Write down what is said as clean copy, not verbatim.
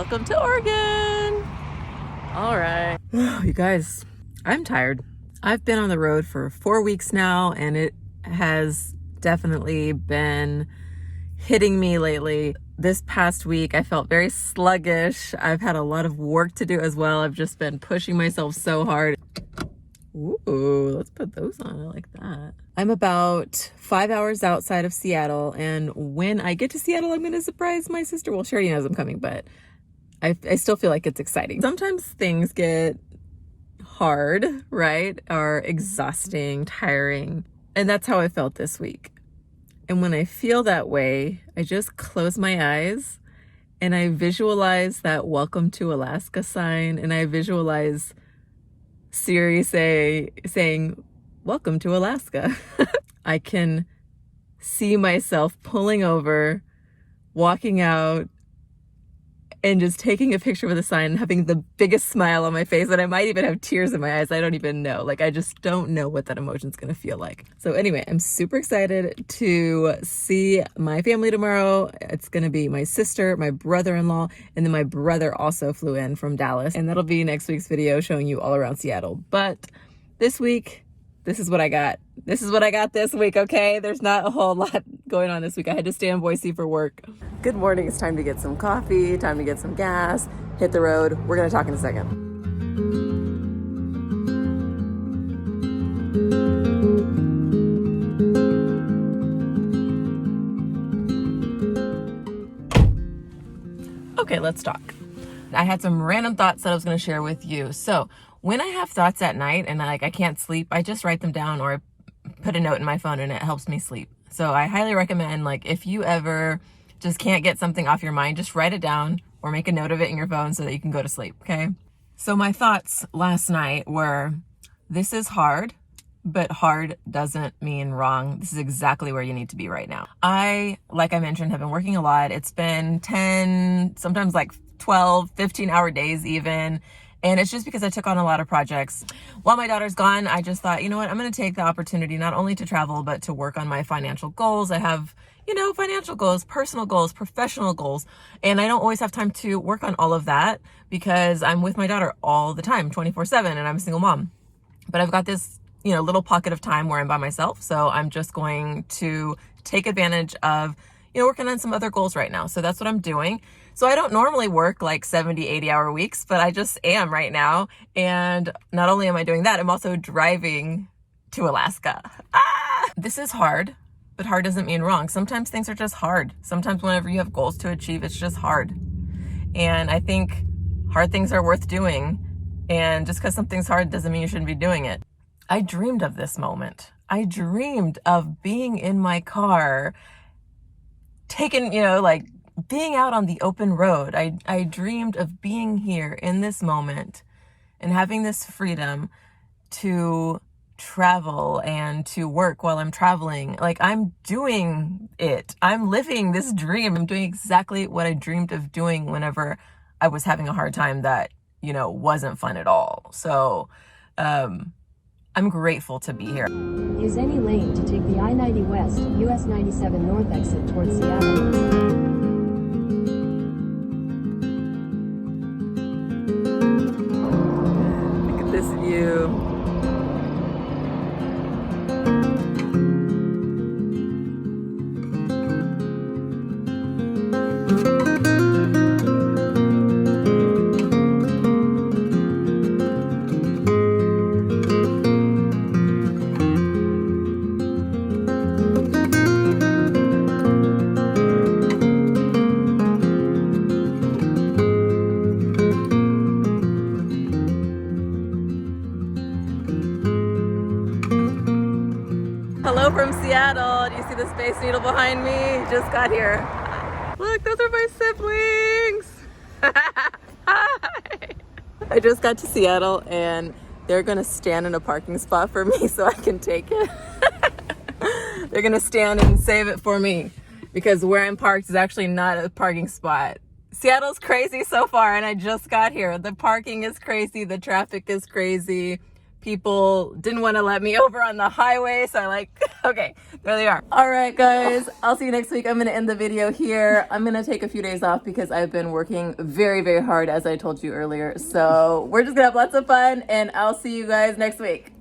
Welcome to Oregon. All right. You guys, I'm tired. I've been on the road for 4 weeks now, and it has definitely been hitting me lately. This past week, I felt very sluggish. I've had a lot of work to do as well. I've just been pushing myself so hard. Ooh, let's put those on. I like that. I'm about 5 hours outside of Seattle, and when I get to Seattle, I'm going to surprise my sister. Well, she already knows I'm coming, but I still feel like it's exciting. Sometimes things get hard, right? Or exhausting, tiring. And that's how I felt this week. And when I feel that way, I just close my eyes and I visualize that welcome to Alaska sign, and I visualize Siri saying, welcome to Alaska. I can see myself pulling over, walking out, and just taking a picture with a sign and having the biggest smile on my face, and I might even have tears in my eyes. I don't even know. Like, I just don't know what that emotion's gonna feel like. So anyway, I'm super excited to see my family tomorrow. It's gonna be my sister, my brother-in-law, and then my brother also flew in from Dallas. And that'll be next week's video showing you all around Seattle. But this week, this is what I got. This is what I got this week, okay? There's not a whole lot going on this week. I had to stay in Boise for work. Good morning. It's time to get some coffee, time to get some gas, hit the road. We're gonna talk in a second. Okay, let's talk. I had some random thoughts that I was gonna share with you. So when I have thoughts at night and I can't sleep, I just write them down or I put a note in my phone and it helps me sleep. So I highly recommend, like, if you ever just can't get something off your mind, just write it down or make a note of it in your phone so that you can go to sleep, okay? So my thoughts last night were, this is hard, but hard doesn't mean wrong. This is exactly where you need to be right now. Like I mentioned, have been working a lot. It's been 10, sometimes like 12, 15-hour days even. And it's just because I took on a lot of projects. While my daughter's gone, I just thought, you know what, I'm gonna take the opportunity not only to travel, but to work on my financial goals. I have, financial goals, personal goals, professional goals. And I don't always have time to work on all of that because I'm with my daughter all the time, 24/7, and I'm a single mom. But I've got this, little pocket of time where I'm by myself. So I'm just going to take advantage of, working on some other goals right now. So that's what I'm doing. So I don't normally work like 70, 80-hour weeks, but I just am right now. And not only am I doing that, I'm also driving to Alaska. This is hard, but hard doesn't mean wrong. Sometimes things are just hard. Sometimes whenever you have goals to achieve, it's just hard. And I think hard things are worth doing. And just because something's hard doesn't mean you shouldn't be doing it. I dreamed of this moment. I dreamed of being in my car, being out on the open road. I dreamed of being here in this moment and having this freedom to travel and to work while I'm traveling. Like, I'm doing it. I'm living this dream. I'm doing exactly what I dreamed of doing whenever I was having a hard time that, wasn't fun at all. So, I'm grateful to be here. Use any lane to take the I-90 West, US 97 North exit towards Seattle. Look at this view. Hello from Seattle. Do you see the Space Needle behind me? Just got here. Look, those are my siblings. Hi. I just got to Seattle and they're gonna stand in a parking spot for me so I can take it. They're gonna stand and save it for me because where I'm parked is actually not a parking spot. Seattle's crazy so far and I just got here. The parking is crazy, the traffic is crazy. people didn't want to let me over on the highway, so I like, okay, there they are. All right, guys, I'll see you next week. I'm going to end the video here. I'm going to take a few days off because I've been working very, very hard, as I told you earlier. So we're just going to have lots of fun, and I'll see you guys next week.